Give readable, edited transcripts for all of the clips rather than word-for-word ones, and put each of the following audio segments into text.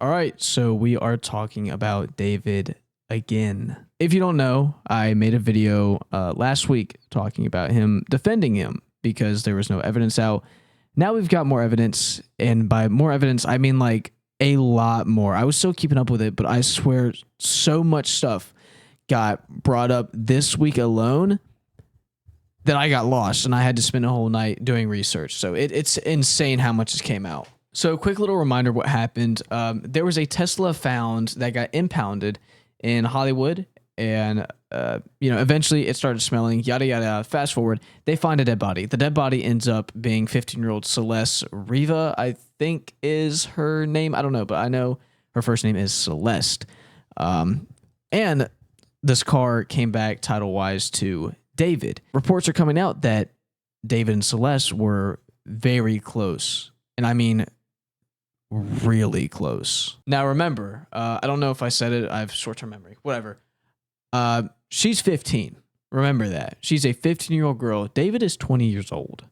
All right, so we are talking about David again. If you don't know, I made a video last week talking about him, defending him because there was no evidence out. Now we've got more evidence, and by more evidence, I mean like a lot more. I was still keeping up with it, but I swear so much stuff got brought up this week alone that I got lost, and I had to spend a whole night doing research. So it's insane how much just came out. So quick little reminder what happened. There was a Tesla found that got impounded in Hollywood, and eventually it started smelling, yada yada. Fast forward, they find a dead body. The dead body ends up being 15-year-old Celeste Riva, I think is her name. I don't know, but I know her first name is Celeste. And this car came back title-wise to David. Reports are coming out that David and Celeste were very close, and I mean really close. Now remember, I don't know if I said it, I have short-term memory, whatever. She's 15. Remember that. She's a 15-year-old girl. David is 20 years old.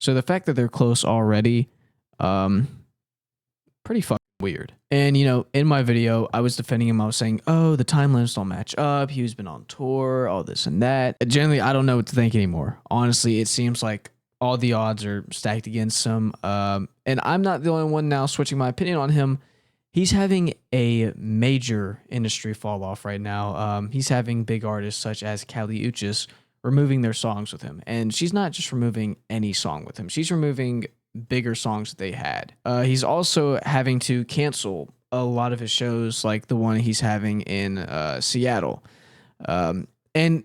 So the fact that they're close already, pretty fucking weird. And, in my video, I was defending him. I was saying, oh, the timelines don't match up. He's been on tour, all this and that. Generally, I don't know what to think anymore. Honestly, it seems like all the odds are stacked against him. And I'm not the only one now switching my opinion on him. He's having a major industry fall off right now. He's having big artists such as Kali Uchis removing their songs with him. And she's not just removing any song with him. She's removing bigger songs that they had. He's also having to cancel a lot of his shows, like the one he's having in Seattle. And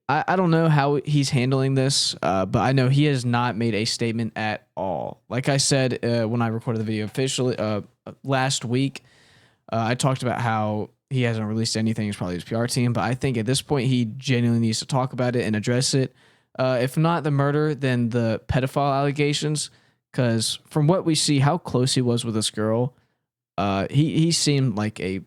I don't know how he's handling this, but I know he has not made a statement at all. Like I said when I recorded the video officially last week, I talked about how he hasn't released anything. It's probably his PR team, but I think at this point he genuinely needs to talk about it and address it. If not the murder, then the pedophile allegations. Because from what we see, how close he was with this girl, he seemed like a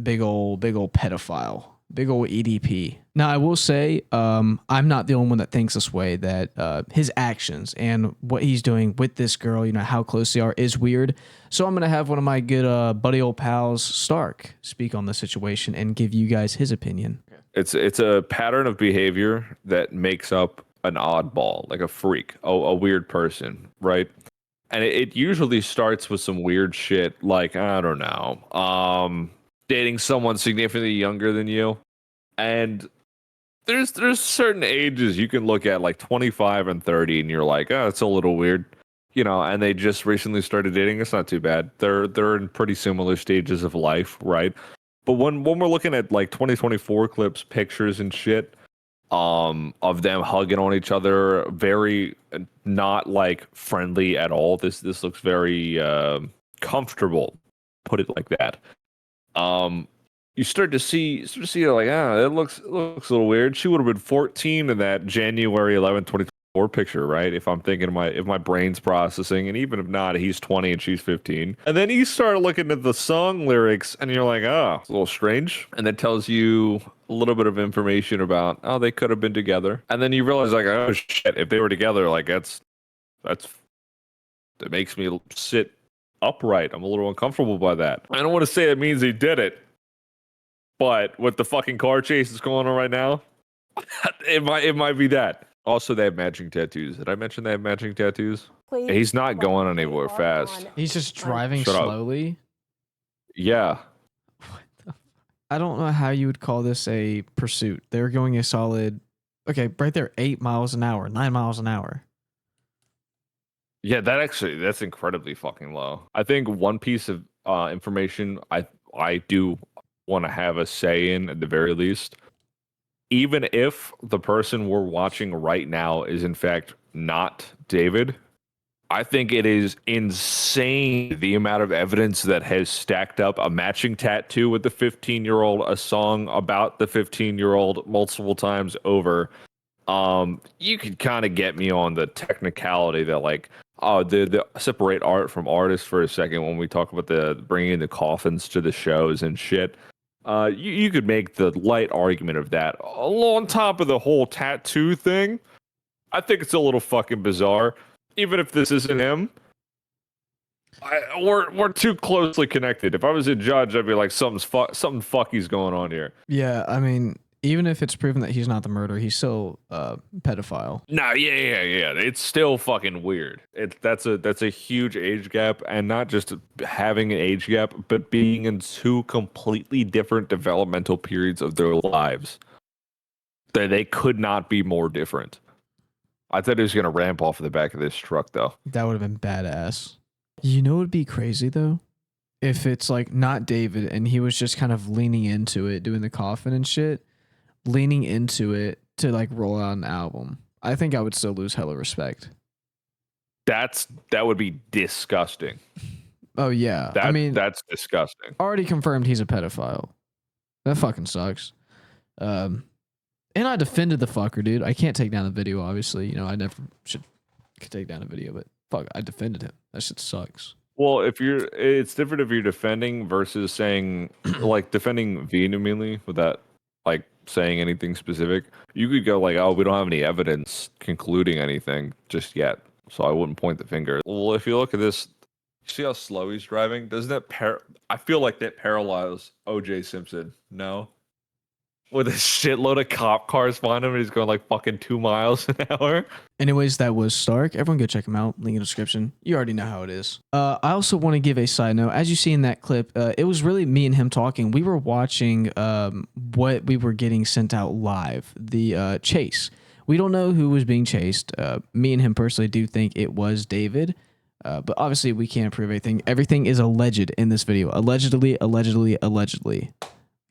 big old pedophile. Big old EDP. Now, I will say, I'm not the only one that thinks this way, that his actions and what he's doing with this girl, how close they are, is weird. So I'm going to have one of my good buddy old pals, Stark, speak on the situation and give you guys his opinion. It's a pattern of behavior that makes up an oddball, like a freak, a weird person, right? And it usually starts with some weird shit, like, I don't know, dating someone significantly younger than you. And there's certain ages you can look at, like 25 and 30, and you're like, oh, it's a little weird, and they just recently started dating. It's not too bad. They're in pretty similar stages of life, right? But when we're looking at like 2024 clips, pictures and shit, of them hugging on each other, very not like friendly at all. This looks very comfortable, put it like that. You start to see like, it looks a little weird. She would have been 14 in that January 11, 2024 picture, right? If I'm thinking if my brain's processing, and even if not, he's 20 and she's 15. And then you start looking at the song lyrics and you're like, it's a little strange. And that tells you a little bit of information about, they could have been together. And then you realize, like, oh shit, if they were together, like that makes me sit upright. I'm a little uncomfortable by that. I don't want to say it means he did it, but with the fucking car chase that's going on right now, it might be that. Also, they have matching tattoos. Did I mention they have matching tattoos? Please. He's not going anywhere fast. He's just driving slowly. Yeah. I don't know how you would call this a pursuit. They're going a solid, right there, 8 miles an hour, 9 miles an hour. Yeah, that's incredibly fucking low. I think one piece of information I do want to have a say in, at the very least, even if the person we're watching right now is in fact not David, I think it is insane the amount of evidence that has stacked up. A matching tattoo with the 15-year-old, a song about the 15-year-old multiple times over. You could kind of get me on the technicality that, like, the separate art from artists for a second when we talk about the bringing the coffins to the shows and shit. You could make the light argument of that. On top of the whole tattoo thing, I think it's a little fucking bizarre. Even if this isn't him, We're too closely connected. If I was a judge, I'd be like, something fucky's going on here. Yeah, I mean, even if it's proven that he's not the murderer, he's still pedophile. No, yeah. It's still fucking weird. That's a huge age gap, and not just having an age gap, but being in two completely different developmental periods of their lives. They could not be more different. I thought he was gonna ramp off the back of this truck, though. That would have been badass. You know what would be crazy though? If it's like not David and he was just kind of leaning into it, doing the coffin and shit, leaning into it to like roll out an album. I think I would still lose hella respect. That would be disgusting. Oh yeah. I mean, that's disgusting. Already confirmed he's a pedophile. That fucking sucks. And I defended the fucker, dude. I can't take down the video, obviously. You know, I never could take down a video, but fuck, I defended him. That shit sucks. Well, it's different if you're defending versus saying, like, defending vehemently without, like, saying anything specific. You could go like, oh, we don't have any evidence concluding anything just yet, so I wouldn't point the finger. Well, if you look at this, see how slow he's driving? Doesn't that I feel like that parallels O.J. Simpson, no? With a shitload of cop cars behind him, and he's going like fucking 2 miles an hour. Anyways, that was Stark. Everyone go check him out. Link in the description. You already know how it is. I also want to give a side note. As you see in that clip, it was really me and him talking. We were watching what we were getting sent out live, the chase. We don't know who was being chased. Me and him personally do think it was David. But obviously we can't prove anything. Everything is alleged in this video. Allegedly.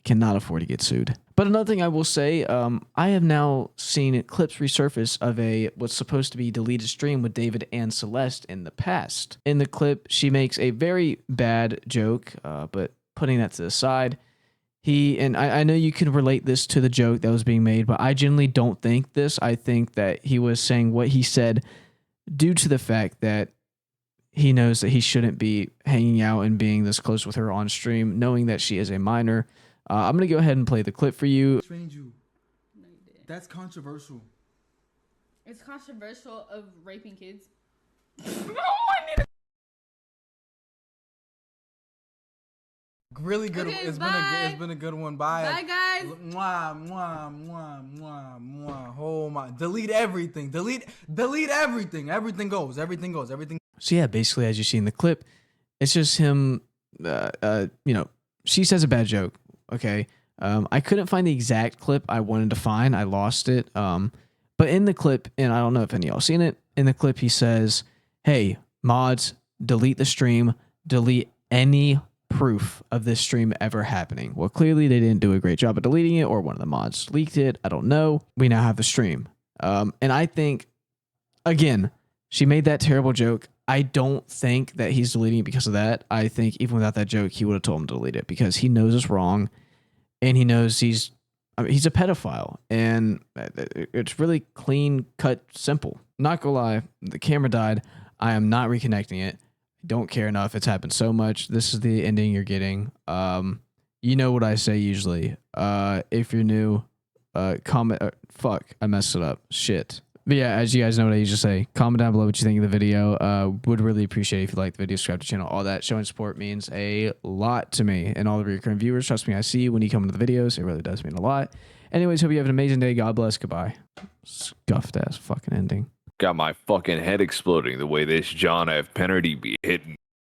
Cannot afford to get sued. But another thing I will say, I have now seen clips resurface of what's supposed to be deleted stream with David and Celeste in the past. In the clip, she makes a very bad joke, but putting that to the side, I know you can relate this to the joke that was being made, but I genuinely don't think this. I think that he was saying what he said due to the fact that he knows that he shouldn't be hanging out and being this close with her on stream, knowing that she is a minor. I'm going to go ahead and play the clip for you. Trained you. No, you didn't. That's controversial. It's controversial of raping kids. Really good. Okay, it's been a good one. Bye. Bye, guys. Mwah, mwah, mwah, mwah, mwah. Oh my. Delete everything. Delete everything. Everything goes. So yeah, basically as you see in the clip, it's just him, she says a bad joke. Okay. I couldn't find the exact clip I wanted to find. I lost it. But in the clip, and I don't know if any of y'all seen it, in the clip he says, hey, mods, delete the stream, delete any proof of this stream ever happening. Well, clearly they didn't do a great job of deleting it, or one of the mods leaked it. I don't know. We now have the stream. And I think, again, she made that terrible joke. I don't think that he's deleting it because of that. I think even without that joke, he would have told him to delete it because he knows it's wrong, and he knows he's a pedophile, and it's really clean cut, simple. Not gonna lie, the camera died. I am not reconnecting it. I don't care enough. It's happened so much. This is the ending you're getting. You know what I say usually. If you're new, comment. Fuck, I messed it up. Shit. But yeah, as you guys know what I usually say, comment down below what you think of the video. Would really appreciate it if you like the video, subscribe to the channel, all that. Showing support means a lot to me and all of your current viewers. Trust me, I see you when you come into the videos. It really does mean a lot. Anyways, hope you have an amazing day. God bless. Goodbye. Scuffed ass fucking ending. Got my fucking head exploding the way this John F. Kennedy be hitting.